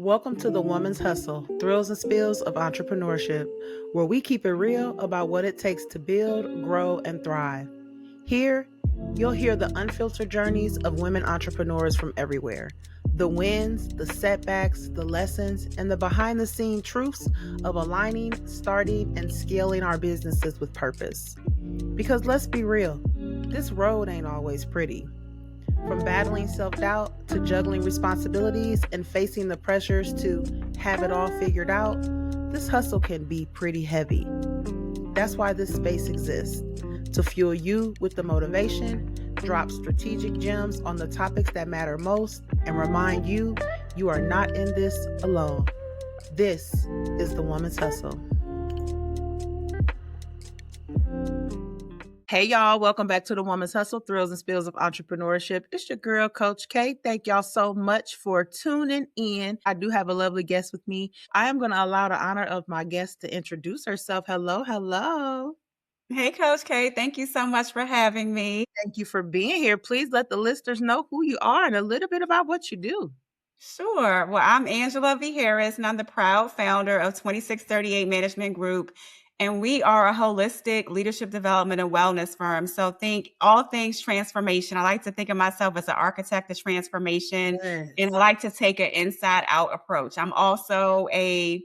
Welcome to the Woman's Hustle, Thrills and Spills of Entrepreneurship, where we keep it real about what it takes to build, grow, and thrive. Here, you'll hear the unfiltered journeys of women entrepreneurs from everywhere. The wins, the setbacks, the lessons, and the behind the scene truths of aligning, starting, and scaling our businesses with purpose. Because let's be real, this road ain't always pretty. From battling self doubt to juggling responsibilities and facing the pressures to have it all figured out, this hustle can be pretty heavy. That's why this space exists to fuel you with the motivation, drop strategic gems on the topics that matter most, and remind you you are not in this alone. This is the Woman's Hustle. Hey y'all, welcome back to the Woman's Hustle, Thrills and Spills of Entrepreneurship. It's your girl, Coach K. Thank y'all so much for tuning in. I do have a lovely guest with me. I am going to allow the honor of my guest to introduce herself. Hello. Hey, Coach K. Thank you so much for having me. Thank you for being here. Please let the listeners know who you are and a little bit about what you do. Sure. Well, I'm Angela V. Harris, and I'm the proud founder of 2638 Management Group. And we are a holistic leadership development and wellness firm. So think all things transformation. I like to think of myself as an architect of transformation, Yes. and I like to take an inside out approach. I'm also a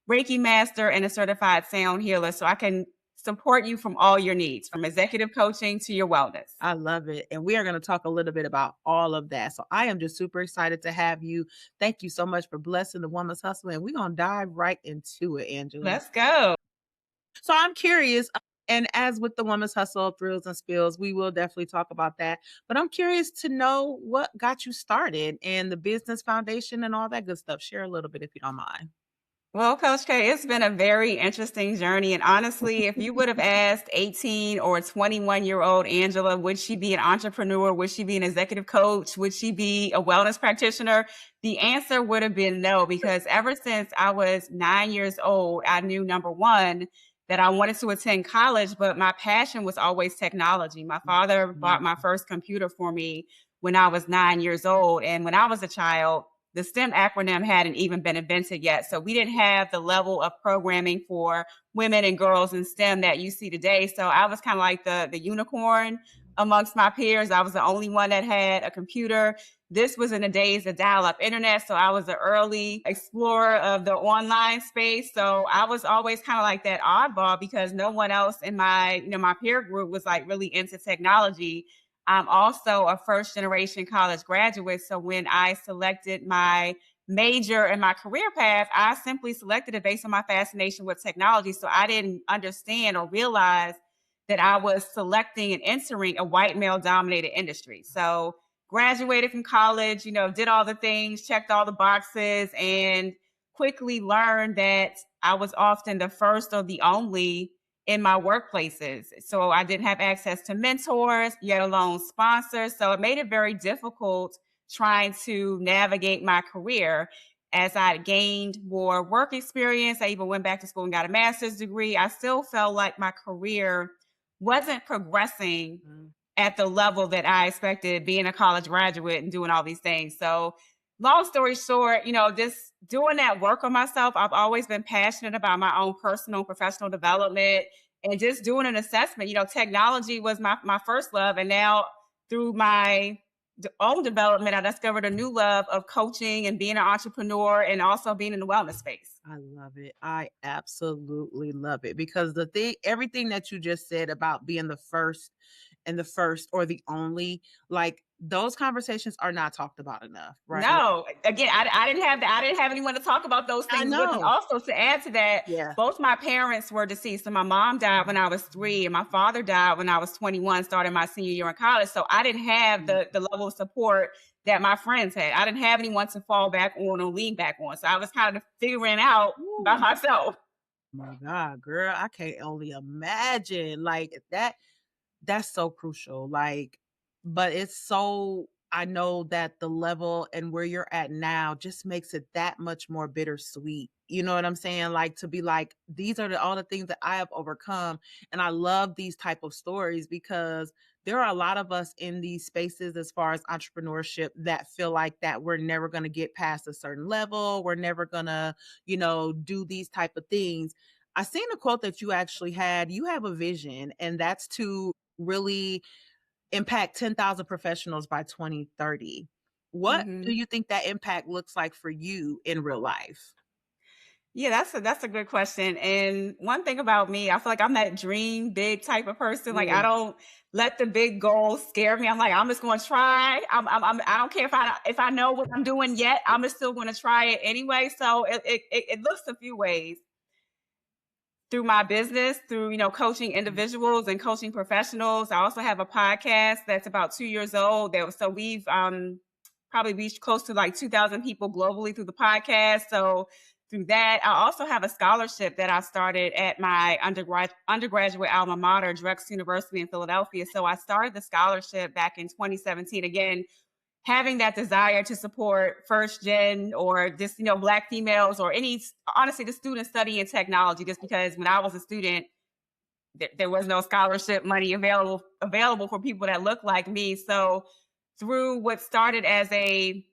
Reiki master and a certified sound healer. So I can support you from all your needs, from executive coaching to your wellness. I love it. And we are going to talk a little bit about all of that. So I am just super excited to have you. Thank you so much for blessing the Woman's Hustle. And we're going to dive right into it, Angela. Let's go. So I'm curious, and as with the Woman's Hustle, Thrills and Spills, we will definitely talk about that. But I'm curious to know what got you started and the business foundation and all that good stuff. Share a little bit if you don't mind. Well, Coach K, it's been a very interesting journey. And honestly, if you would have asked 18 or 21-year-old Angela, would she be an entrepreneur? Would she be an executive coach? Would she be a wellness practitioner? The answer would have been no, because ever since I was 9 years old, I knew, number one, that I wanted to attend college, but my passion was always technology. My father bought my first computer for me when I was 9 years old. And when I was a child, the STEM acronym hadn't even been invented yet. So we didn't have the level of programming for women and girls in STEM that you see today. So I was kind of like the unicorn amongst my peers. I was the only one that had a computer. This was in the days of dial-up internet. So I was an early explorer of the online space. So I was always kind of like that oddball because no one else in my peer group was like really into technology. I'm also a first generation college graduate. So when I selected my major and my career path, I simply selected it based on my fascination with technology. So I didn't understand or realize that I was selecting and entering a white male dominated industry. So graduated from college, did all the things, checked all the boxes, and quickly learned that I was often the first or the only in my workplaces. So I didn't have access to mentors, yet alone sponsors. So it made it very difficult trying to navigate my career. As I gained more work experience, I even went back to school and got a master's degree. I still felt like my career wasn't progressing at the level that I expected, being a college graduate and doing all these things. So long story short, just doing that work on myself, I've always been passionate about my own personal and professional development and just doing an assessment. Technology was my first love. And now through my own development, I discovered a new love of coaching and being an entrepreneur and also being in the wellness space. I love it. I absolutely love it because everything that you just said about being the first and the first or the only, like those conversations are not talked about enough, right? No, again, I didn't have anyone to talk about those I things with. And know. also to add to that, Yeah. both my parents were deceased. So my mom died when I was 3 and my father died when I was 21, starting my senior year in college. So I didn't have the level of support that my friends had. I didn't have anyone to fall back on or lean back on. So I was kind of figuring out by myself. My God, girl, I can't only imagine like that's so crucial. Like, but it's so I know that the level and where you're at now just makes it that much more bittersweet. You know what I'm saying? Like to be like, these are all the things that I have overcome. And I love these type of stories because there are a lot of us in these spaces as far as entrepreneurship that feel like that we're never going to get past a certain level. We're never going to, do these type of things. I seen a quote that you actually had. You have a vision, and that's to really impact 10,000 professionals by 2030. What do Mhm. you think that impact looks like for you in real life? Yeah, that's a good question. And one thing about me, I feel like I'm that dream big type of person. Like I Yeah. don't let the big goals scare me. I'm like, I'm just going to try. I don't care if I know what I'm doing yet. I'm just still going to try it anyway. So it looks a few ways through my business, through coaching Mhm. individuals and coaching professionals. I also have a podcast that's about 2 years old. So we've probably reached close to like 2,000 people globally through the podcast. So through that, I also have a scholarship that I started at my undergraduate alma mater, Drexel University in Philadelphia. So I started the scholarship back in 2017. Again, having that desire to support first gen or just black females or any, honestly, the students studying technology, just because when I was a student there was no scholarship money available for people that look like me. So through what started as a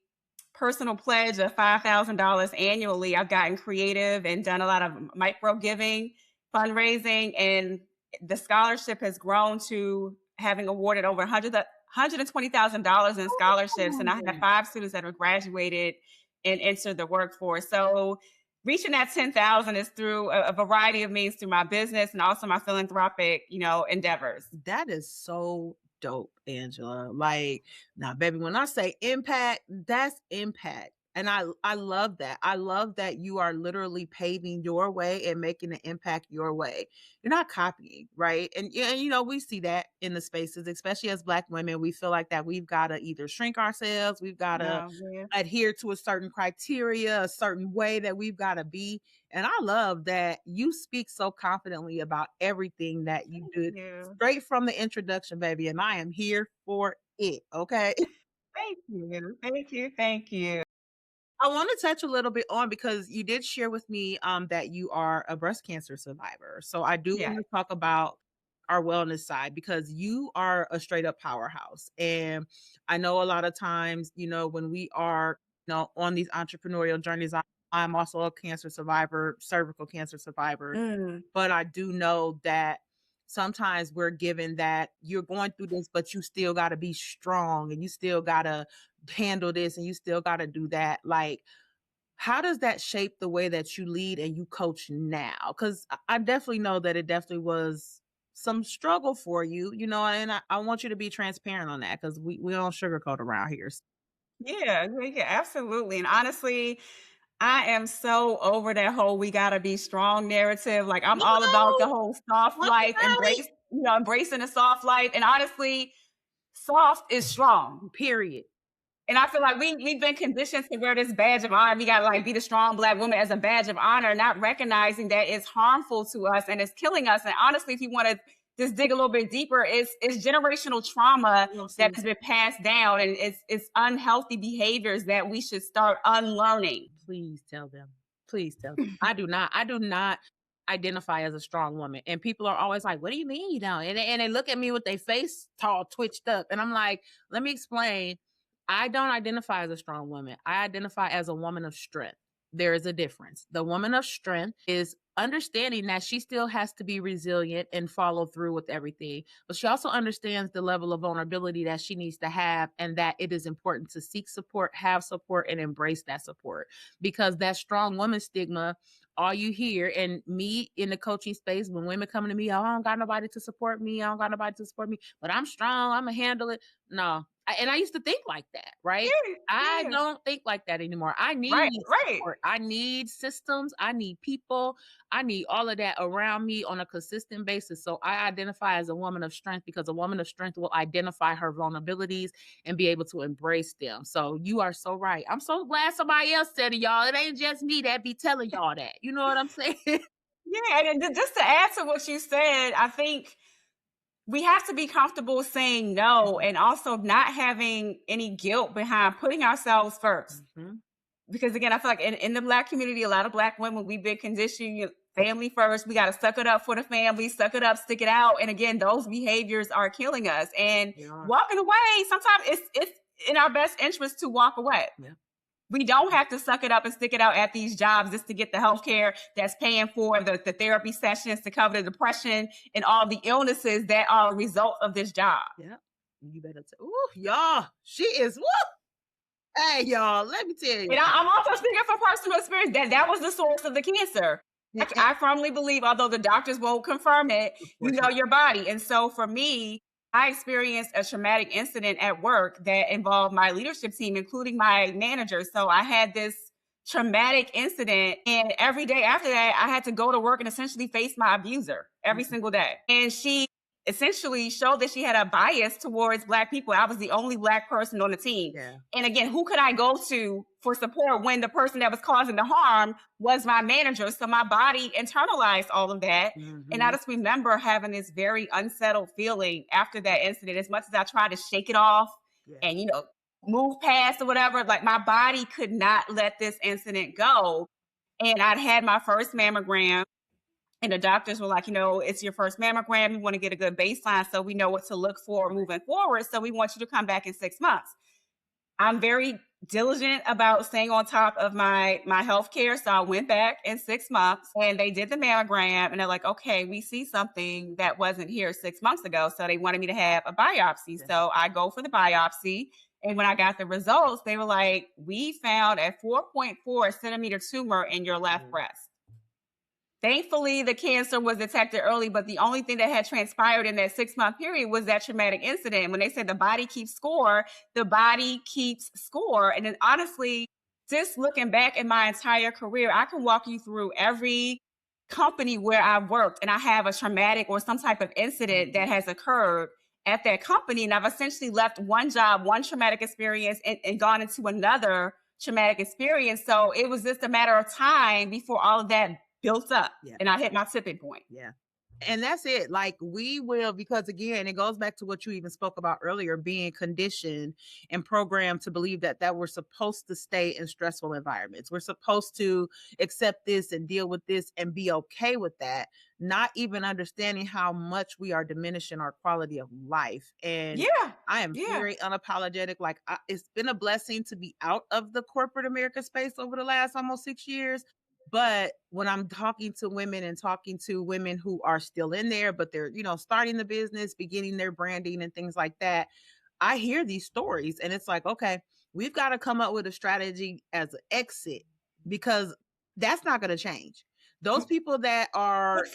personal pledge of $5,000 annually, I've gotten creative and done a lot of micro giving, fundraising, and the scholarship has grown to having awarded over $120,000 in scholarships. And I have Ooh. 5 students that have graduated and entered the workforce. So reaching that 10,000 is through a variety of means, through my business and also my philanthropic, endeavors. That is so dope, Angela. Like, now, baby, when I say impact, that's impact. And I love that. I love that you are literally paving your way and making an impact your way. You're not copying, right? And yeah, we see that in the spaces, especially as Black women. We feel like that we've got to either shrink ourselves, we've got to No, yeah. adhere to a certain criteria, a certain way that we've got to be. And I love that you speak so confidently about everything that you Thank do you. straight from the introduction, baby. And I am here for it. Okay. Thank you. Thank you. Thank you. I want to touch a little bit on because you did share with me that you are a breast cancer survivor. So I do Yeah. want to talk about our wellness side because you are a straight up powerhouse. And I know a lot of times, when we are, on these entrepreneurial journeys, I'm also a cancer survivor, cervical cancer survivor. Mm. But I do know that sometimes we're given that you're going through this, but you still got to be strong and you still got to handle this and you still got to do that. Like, how does that shape the way that you lead and you coach now? Because I definitely know that it definitely was some struggle for you, and I want you to be transparent on that because we don't sugarcoat around here. Yeah, yeah, yeah, absolutely. And honestly, I am so over that whole "we gotta be strong" narrative. Like I'm all about the No, whole soft talk life, about embracing the soft life. And honestly, soft is strong. it. Period. And I feel like we've been conditioned to wear this badge of honor. We gotta like be the strong black woman as a badge of honor, not recognizing that it's harmful to us and it's killing us. And honestly, if you want to just dig a little bit deeper, it's generational trauma You know, that sis, has been passed down, and it's unhealthy behaviors that we should start unlearning. please tell them. Please tell them. I do not identify as a strong woman. And people are always like, what do you mean you don't? And they look at me with their face tall, twitched up. And I'm like, let me explain. I don't identify as a strong woman. I identify as a woman of strength. There is a difference. The woman of strength is understanding that she still has to be resilient and follow through with everything. But she also understands the level of vulnerability that she needs to have and that it is important to seek support, have support, and embrace that support. Because that strong woman stigma, all you hear, and me in the coaching space, when women come to me, oh, I don't got nobody to support me. I don't got nobody to support me, but I'm strong. I'm going to handle it. No. And I used to think like that, right? Yeah, I yeah. don't think like that anymore. I Right, need right. support. I need systems. I need people. I need all of that around me on a consistent basis. So I identify as a woman of strength because a woman of strength will identify her vulnerabilities and be able to embrace them. So you are so right. I'm so glad somebody else said it, y'all. It ain't just me that be telling y'all that. You know what I'm saying? Yeah, and then just to add to what you said, I think we have to be comfortable saying no and also not having any guilt behind putting ourselves first. Mhm. Because again, I feel like in the black community, a lot of black women, we've been conditioned family first. We got to suck it up for the family, suck it up, stick it out. And again, those behaviors are killing us. And Yeah. walking away, sometimes it's in our best interest to walk away. Yeah. We don't have to suck it up and stick it out at these jobs just to get the health care that's paying for the therapy sessions to cover the depression and all the illnesses that are a result of this job. Yeah. You better ooh, y'all, she is woo. Hey, y'all, let me tell you. And I'm also speaking from personal experience that was the source of the cancer. I firmly believe, although the doctors won't confirm it, you know your body. And so for me, I experienced a traumatic incident at work that involved my leadership team, including my manager. So I had this traumatic incident, and every day after that, I had to go to work and essentially face my abuser every single day. And she essentially showed that she had a bias towards Black people. I was the only Black person on the team. Yeah. And again, who could I go to for support when the person that was causing the harm was my manager? So my body internalized all of that. And I just remember having this very unsettled feeling after that incident. As much as I tried to shake it off and, you know, move past or whatever, like my body could not let this incident go. And I'd had my first mammogram. And the doctors were like, you know, it's your first mammogram. We want to get a good baseline so we know what to look for moving forward. So we want you to come back in 6 months. I'm very diligent about staying on top of my health care. So I went back in 6 months and they did the mammogram and they're like, okay, we see something that wasn't here 6 months ago. So they wanted me to have a biopsy. So I go for the biopsy. And when I got the results, they were like, we found a 4.4 centimeter tumor in your left breast. Thankfully, the cancer was detected early, but the only thing that had transpired in that 6-month period was that traumatic incident. When they said the body keeps score, the body keeps score. And then honestly, just looking back in my entire career, I can walk you through every company where I've worked and I have a traumatic or some type of incident that has occurred at that company. And I've essentially left one job, one traumatic experience and gone into another traumatic experience. So it was just a matter of time before all of that built up and I hit my tipping point. Yeah. And that's it. Like we will, because again, it goes back to what you even spoke about earlier, being conditioned and programmed to believe that we're supposed to stay in stressful environments. We're supposed to accept this and deal with this and be okay with that, not even understanding how much we are diminishing our quality of life. And I am very unapologetic. Like it's been a blessing to be out of the corporate America space over the last almost 6 years. But when I'm talking to women and talking to women who are still in there, but they're, you know, starting the business, beginning their branding and things like that, I hear these stories and it's like, okay, we've got to come up with a strategy as an exit because that's not going to change. Those people that are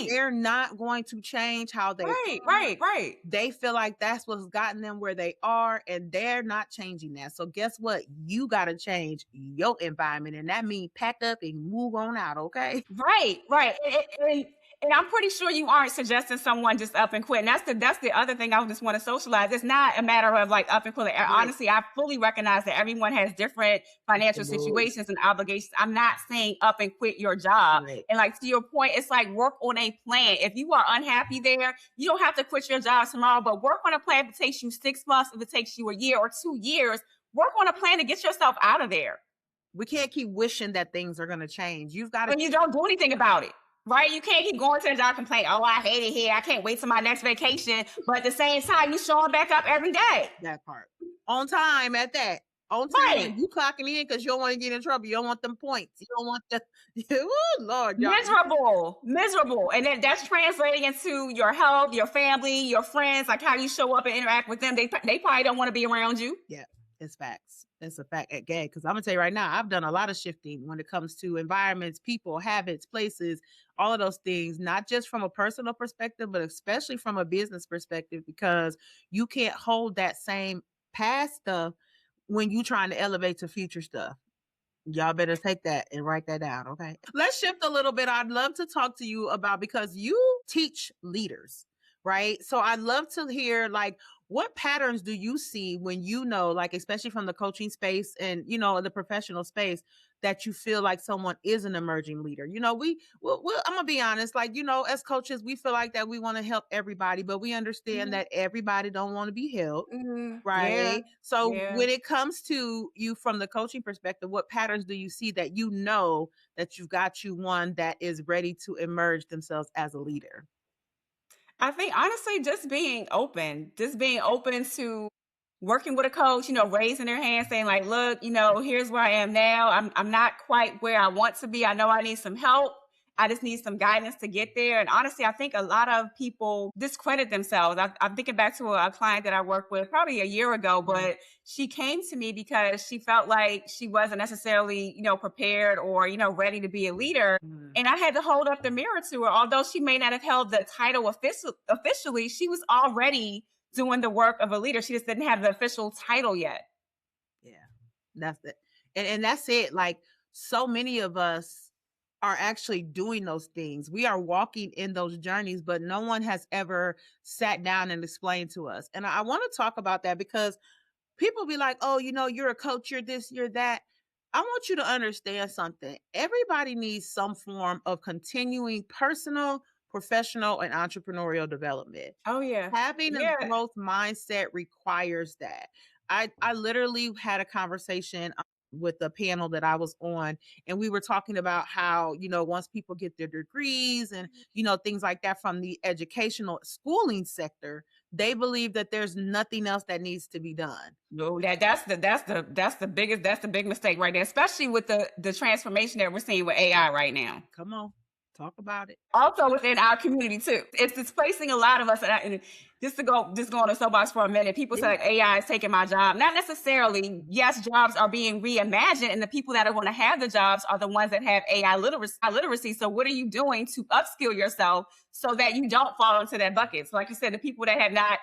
they're not going to change how they right. They feel like that's what's gotten them where they are, and they're not changing that. So guess what? You got to change your environment, and that means pack up and move on out. Okay. Right. And I'm pretty sure you aren't suggesting someone just up and quit. And that's the other thing I just want to socialize. It's not a matter of like up and quit. Honestly, I fully recognize that everyone has different financial situations and obligations. I'm not saying up and quit your job. And like to your point, it's like work on a plan. If you are unhappy there, you don't have to quit your job tomorrow, but work on a plan. If it takes you 6 months, if it takes you a year or 2 years, work on a plan to get yourself out of there. We can't keep wishing that things are going to change. You've got to. When you don't do anything about it. Right? You can't keep going to the job complaining, oh, I hate it here. I can't wait till my next vacation. But at the same time, you showing back up every day. That part. On time at that. On time. Right. You clocking in because you don't want to get in trouble. You don't want them points. You don't want the oh Lord. Miserable. And then that's translating into your health, your family, your friends, like how you show up and interact with them. They probably don't want to be around you. Yeah. It's facts. It's a fact at gay. Because I'm gonna tell you right now, I've done a lot of shifting when it comes to environments, people, habits, places, all of those things, not just from a personal perspective, but especially from a business perspective, because you can't hold that same past stuff when you're trying to elevate to future stuff. Y'all better take that and write that down. Okay. Let's shift a little bit. I'd love to talk to you about, because you teach leaders. right? So I'd love to hear, like, what patterns do you see when you know, like, especially from the coaching space and, the professional space, that you feel like someone is an emerging leader? I'm gonna be honest, like, as coaches, we feel like that we want to help everybody, but we understand Mhm. that everybody don't want to be helped. Mhm. Yeah. Right. So Yeah. when it comes to you from the coaching perspective, what patterns do you see that that you've got you one that is ready to emerge themselves as a leader? I think honestly, just being open to working with a coach, raising their hand, saying like, look, here's where I am now. I'm not quite where I want to be. I know I need some help. I just need some guidance to get there. And honestly, I think a lot of people discredit themselves. I'm thinking back to a client that I worked with probably a year ago, Mhm. but she came to me because she felt like she wasn't necessarily, prepared or, ready to be a leader. Mhm. And I had to hold up the mirror to her. Although she may not have held the title officially, she was already doing the work of a leader. She just didn't have the official title yet. Yeah, that's it. And that's it. Like, so many of us are actually doing those things. We are walking in those journeys, but no one has ever sat down and explained to us. And I want to talk about that because people be like, oh, you're a coach, you're this, you're that. I want you to understand something. Everybody needs some form of continuing personal, professional, and entrepreneurial development. Oh yeah. Having a Yeah. growth mindset requires that. I literally had a conversation with the panel that I was on, and we were talking about how, once people get their degrees and, things like that from the educational schooling sector, they believe that there's nothing else that needs to be done. No, that's the big mistake right there, especially with the transformation that we're seeing with AI right now. Come on, talk about it. Also within our community too. It's displacing a lot of us. And just go on a soapbox for a minute. People say Yeah. like AI is taking my job. Not necessarily. Yes, jobs are being reimagined, and the people that are going to have the jobs are the ones that have AI literacy. So what are you doing to upskill yourself so that you don't fall into that bucket? So like you said, the people that have not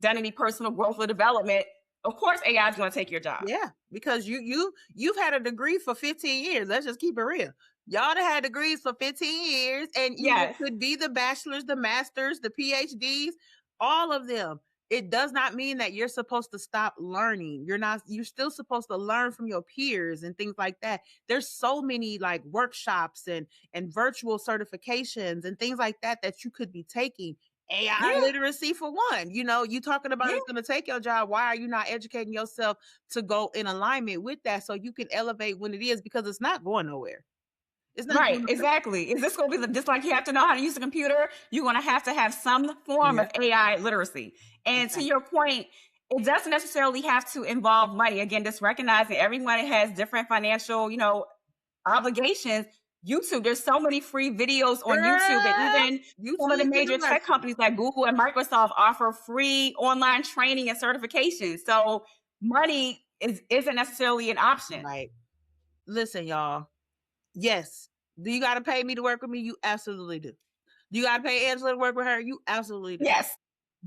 done any personal growth or development, of course AI is going to take your job. Yeah, because you've had a degree for 15 years. Let's just keep it real. Y'all done had degrees for 15 years, and Yes. could be the bachelors, the masters, the PhDs, all of them. It does not mean that you're supposed to stop learning. You're still supposed to learn from your peers and things like that. There's so many like workshops and virtual certifications and things like that that you could be taking. AI Yeah. literacy for one. You talking about Yeah. it's going to take your job. Why are you not educating yourself to go in alignment with that so you can elevate when it is, because it's not going nowhere. It's not Right, going nowhere. exactly. Is this going to be just like you have to know how to use a computer? You're going to have some form Yeah, of AI literacy. And to exactly. your point, it doesn't necessarily have to involve money. Again, just recognizing everyone has different financial, obligations. YouTube, there's so many free videos on YouTube, and Girl, even some of the YouTube major tech University. companies like Google and Microsoft offer free online training and certifications. So money isn't necessarily an option. Right. Listen, y'all. Yes. Do you got to pay me to work with me? You absolutely do. Do you got to pay Angela to work with her? You absolutely do. Yes.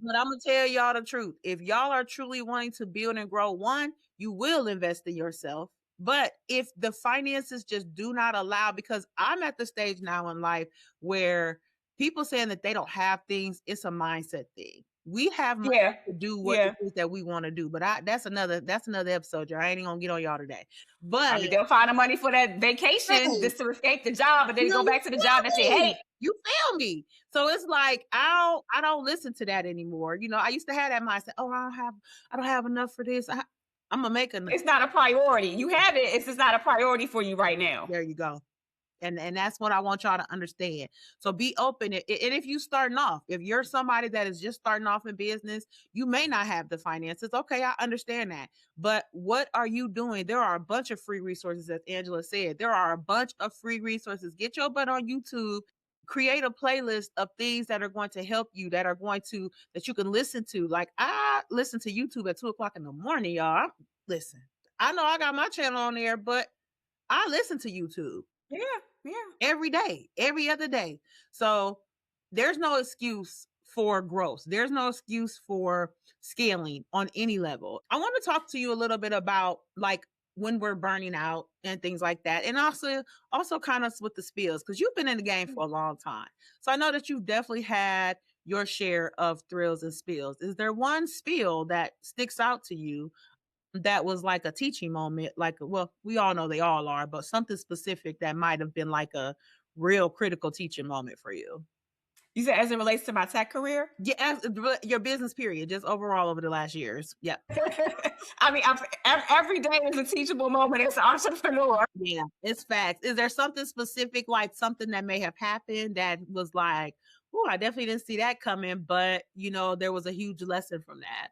But I'm gonna tell y'all the truth. If y'all are truly wanting to build and grow, one, you will invest in yourself. But if the finances just do not allow, because I'm at the stage now in life where people saying that they don't have things, it's a mindset thing. We have money Yeah. to do what it Yeah. is that we want to do. But that's another episode, y'all. I ain't gonna get on y'all today. But I mean, they'll find the money for that vacation hey, just to escape the job, and then go you back to the job that feel they hate. me? You feel me? So it's like I don't listen to that anymore. I used to have that mindset. Oh, I don't have enough for this. I'm gonna make enough. It's not a priority. You have it. It's just not a priority for you right now. There you go. And that's what I want y'all to understand. So be open. And if you starting off, if you're somebody that is just starting off in business, you may not have the finances. Okay, I understand that. But what are you doing? There are a bunch of free resources, as Angela said. There are a bunch of free resources. Get your butt on YouTube. Create a playlist of things that are going to help you, that you can listen to. Like, I listen to YouTube at 2 o'clock in the morning, y'all. Listen, I know I got my channel on there, but I listen to YouTube Yeah, yeah. every day, every other day. So there's no excuse for growth. There's no excuse for scaling on any level. I want to talk to you a little bit about like when we're burning out and things like that. And also kind of with the spills, because you've been in the game for a long time. So I know that you've definitely had your share of thrills and spills. Is there one spill that sticks out to you that was like a teaching moment? Like, well, we all know they all are, but something specific that might have been like a real critical teaching moment for you? You said as it relates to my tech career? Yeah, your business period, just overall over the last years. Yeah. I mean, every day is a teachable moment as an entrepreneur. Yeah, it's facts. Is there something specific, like something that may have happened that was like, oh, I definitely didn't see that coming, but there was a huge lesson from that.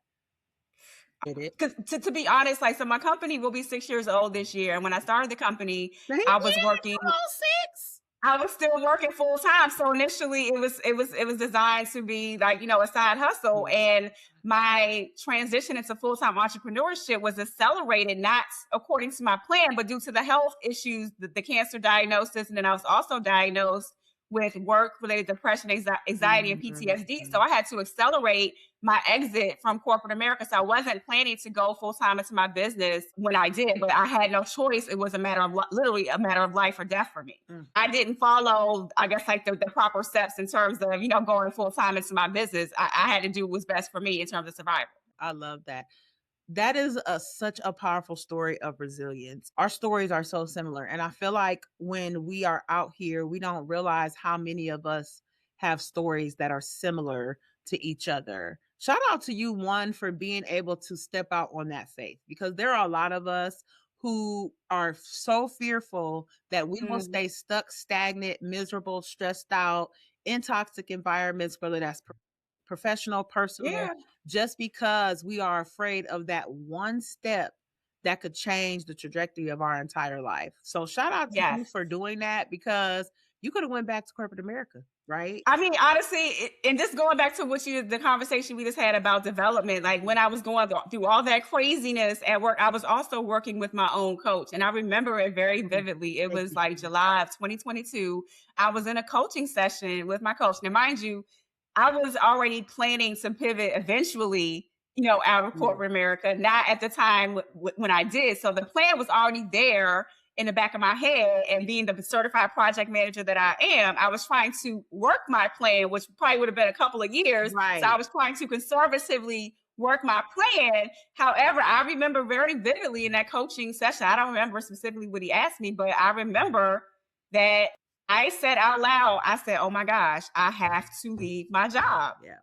Did it? Because to be honest, like, so my company will be 6 years old this year. And when I started the company, Thank I was you. working, Come on, six. I was still working full time. So initially it was designed to be like, a side hustle. And my transition into full-time entrepreneurship was accelerated, not according to my plan, but due to the health issues, the cancer diagnosis. And then I was also diagnosed with work-related depression, anxiety, and PTSD. So I had to accelerate my exit from corporate America. So I wasn't planning to go full time into my business when I did, but I had no choice. It was a matter of literally a matter of life or death for me. I didn't follow, I guess, like the proper steps in terms of, going full time into my business. I had to do what was best for me in terms of survival. I love that. That is such a powerful story of resilience. Our stories are so similar. And I feel like when we are out here, we don't realize how many of us have stories that are similar to each other. Shout out to you, one, for being able to step out on that faith, because there are a lot of us who are so fearful that we will Mhm. stay stuck, stagnant, miserable, stressed out in toxic environments, whether that's professional, personal, Yeah. just because we are afraid of that one step that could change the trajectory of our entire life. So shout out to you Yes. for doing that, because you could have went back to corporate America, right? I mean, honestly, and just going back to the conversation we just had about development, like when I was going through all that craziness at work, I was also working with my own coach. And I remember it very Mm, vividly. It thank was you. like July of 2022. I was in a coaching session with my coach. Now, mind you, I was already planning to pivot eventually, out of Yeah. corporate America, not at the time when I did. So the plan was already there in the back of my head. And being the certified project manager that I am, I was trying to work my plan, which probably would have been a couple of years. So I Right. was trying to conservatively work my plan. However, I remember very vividly in that coaching session, I don't remember specifically what he asked me, but I remember that I said out loud, I said, oh my gosh, I have to leave my job. Yeah.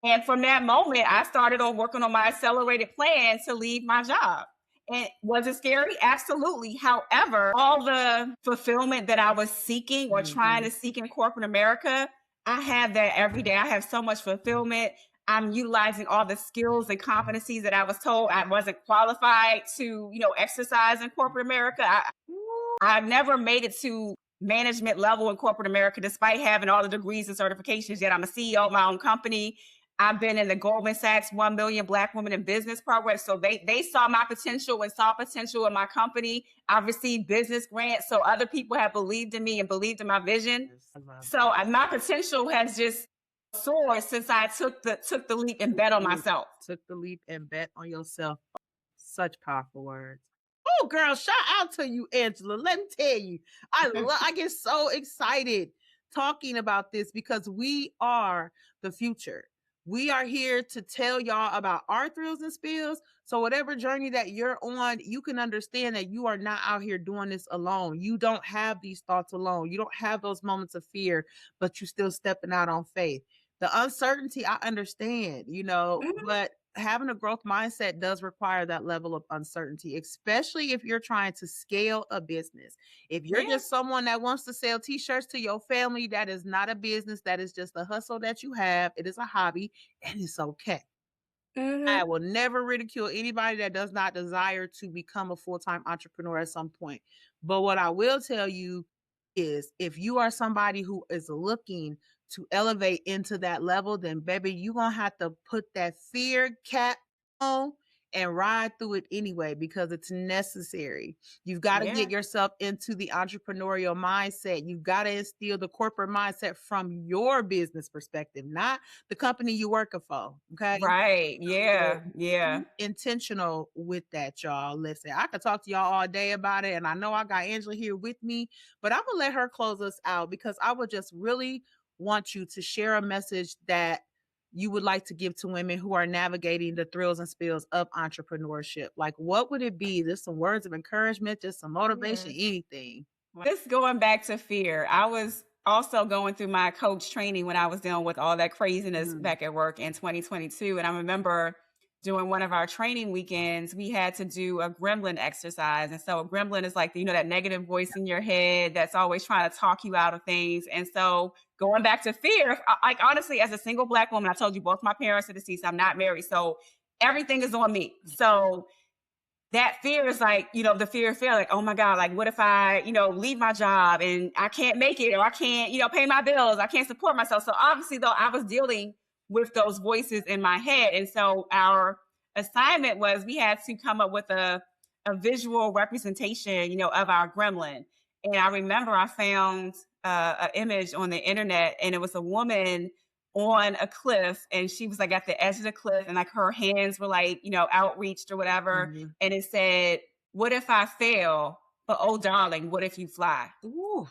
And from that moment, I started on working on my accelerated plan to leave my job. And was it scary? Absolutely. However, all the fulfillment that I was seeking or trying Mhm. to seek in corporate America, I have that every day. I have so much fulfillment. I'm utilizing all the skills and competencies that I was told I wasn't qualified to, exercise in corporate America. I've never made it to management level in corporate America, despite having all the degrees and certifications. Yet I'm a CEO of my own company. I've been in the Goldman Sachs 1 million Black Women in Business program. So they saw my potential and saw potential in my company. I've received business grants. So other people have believed in me and believed in my vision. Yes, I love So my potential has just soared since I took the leap and bet on it. myself. Took the leap and bet on yourself. Such powerful words. Oh, girl, shout out to you, Angela. Let me tell you, I get so excited talking about this, because we are the future. We are here to tell y'all about our thrills and spills. So whatever journey that you're on, you can understand that you are not out here doing this alone. You don't have these thoughts alone. You don't have those moments of fear, but you're still stepping out on faith. The uncertainty, I understand, Mhm. but having a growth mindset does require that level of uncertainty, especially if you're trying to scale a business. If you're Yeah. just someone that wants to sell t-shirts to your family, that is not a business. That is just a hustle that you have. It is a hobby, and it's okay. I Hmm. will never ridicule anybody that does not desire to become a full-time entrepreneur at some point. But what I will tell you is, if you are somebody who is looking to elevate into that level, then baby, you're going to have to put that fear cap on and ride through it anyway, because it's necessary. You've got to Yeah. get yourself into the entrepreneurial mindset. You've got to instill the corporate mindset from your business perspective, not the company you're working for. Okay. Right. So Yeah. Yeah. be intentional with that, y'all. Listen, I could talk to y'all all day about it, and I know I got Angela here with me, but I'm gonna let her close us out, because I would just really want you to share a message that you would like to give to women who are navigating the thrills and spills of entrepreneurship, like what would it be? Just some words of encouragement, just some motivation, Yeah. anything. Just going back to fear, I was also going through my coach training when I was dealing with all that craziness Mhm. back at work in 2022. And I remember during one of our training weekends, we had to do a gremlin exercise. And so a gremlin is like, that negative voice in your head that's always trying to talk you out of things. And so going back to fear, like honestly, as a single Black woman, I told you both my parents are deceased. I'm not married. So everything is on me. So that fear is like, the fear of failure, like, oh my God, like, what if I, leave my job and I can't make it or I can't, pay my bills, I can't support myself. So obviously, though, I was dealing with those voices in my head. And so our assignment was we had to come up with a visual representation, of our gremlin. And I remember I found an image on the internet and it was a woman on a cliff and she was like at the edge of the cliff and like her hands were like, outreached or whatever, Mhm. and it said, "What if I fail? But oh, darling, what if you fly?" Ooh,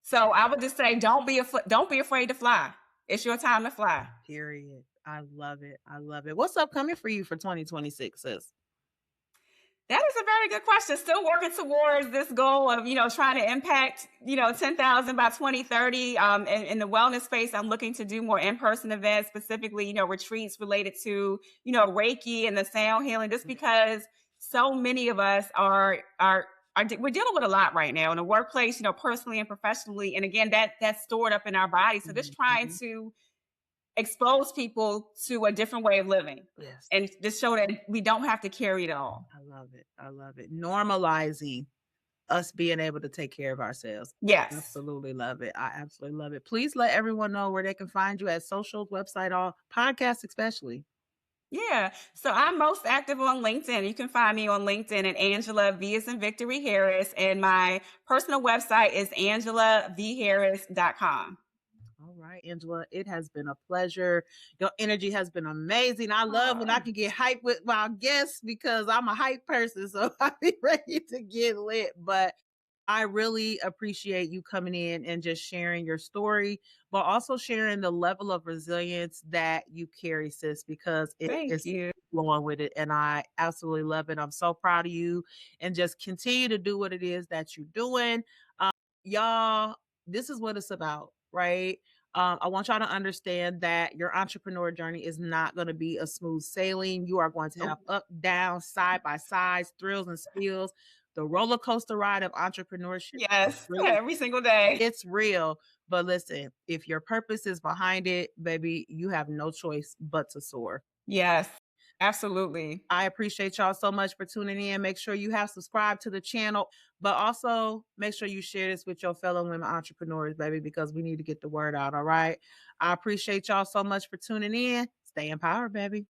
So I would just say, don't be afraid to fly. It's your time to fly. period. I love it. I love it. What's upcoming for you for 2026, sis? That is a very good question. Still working towards this goal of, trying to impact, 10,000 by 2030. In the wellness space, I'm looking to do more in-person events, specifically, retreats related to, Reiki and the sound healing, just because so many of us we're dealing with a lot right now in the workplace, personally and professionally. And again, that's stored up in our bodies. So just trying Mhm. to expose people to a different way of living Yes. and just show that we don't have to carry it all. I love it. I love it. Normalizing us being able to take care of ourselves. Yes. Absolutely love it. I absolutely love it. Please let everyone know where they can find you at socials, website, all podcasts, especially. Yeah. So I'm most active on LinkedIn. You can find me on LinkedIn at Angela V as in Victory Harris. And my personal website is angelavharris.com. All right, Angela, it has been a pleasure. Your energy has been amazing. I love when I Oh, can get hyped with my guests because I'm a hype person. So I be ready to get lit. But I really appreciate you coming in and just sharing your story, but also sharing the level of resilience that you carry, sis, because it thank is you. flowing with it. And I absolutely love it. I'm so proud of you and just continue to do what it is that you're doing. Um, y'all, this is what it's about, right? I want y'all to understand that your entrepreneur journey is not going to be a smooth sailing. You are going to have Nope. up, down, side by sides, thrills and spills. The roller coaster ride of entrepreneurship is Yes. really, Every single day. it's real. But listen, if your purpose is behind it, baby, you have no choice but to soar. Yes. Absolutely. I appreciate y'all so much for tuning in. Make sure you have subscribed to the channel, but also make sure you share this with your fellow women entrepreneurs, baby, because we need to get the word out. All right. I appreciate y'all so much for tuning in. Stay empowered, baby.